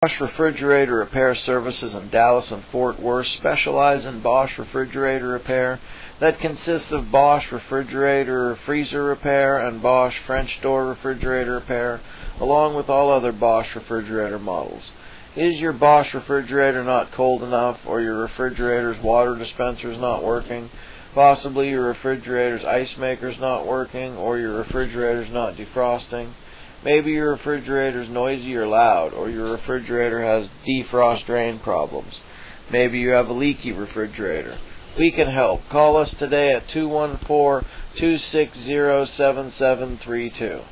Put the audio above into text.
Bosch Refrigerator Repair Services in Dallas and Fort Worth specialize in Bosch refrigerator repair that consists of Bosch refrigerator freezer repair and Bosch French door refrigerator repair, along with all other Bosch refrigerator models. Is your Bosch refrigerator not cold enough, or your refrigerator's water dispenser is not working? Possibly your refrigerator's ice maker is not working, or your refrigerator is not defrosting. Maybe your refrigerator is noisy or loud, or your refrigerator has defrost drain problems. Maybe you have a leaky refrigerator. We can help. Call us today at 214-260-7732.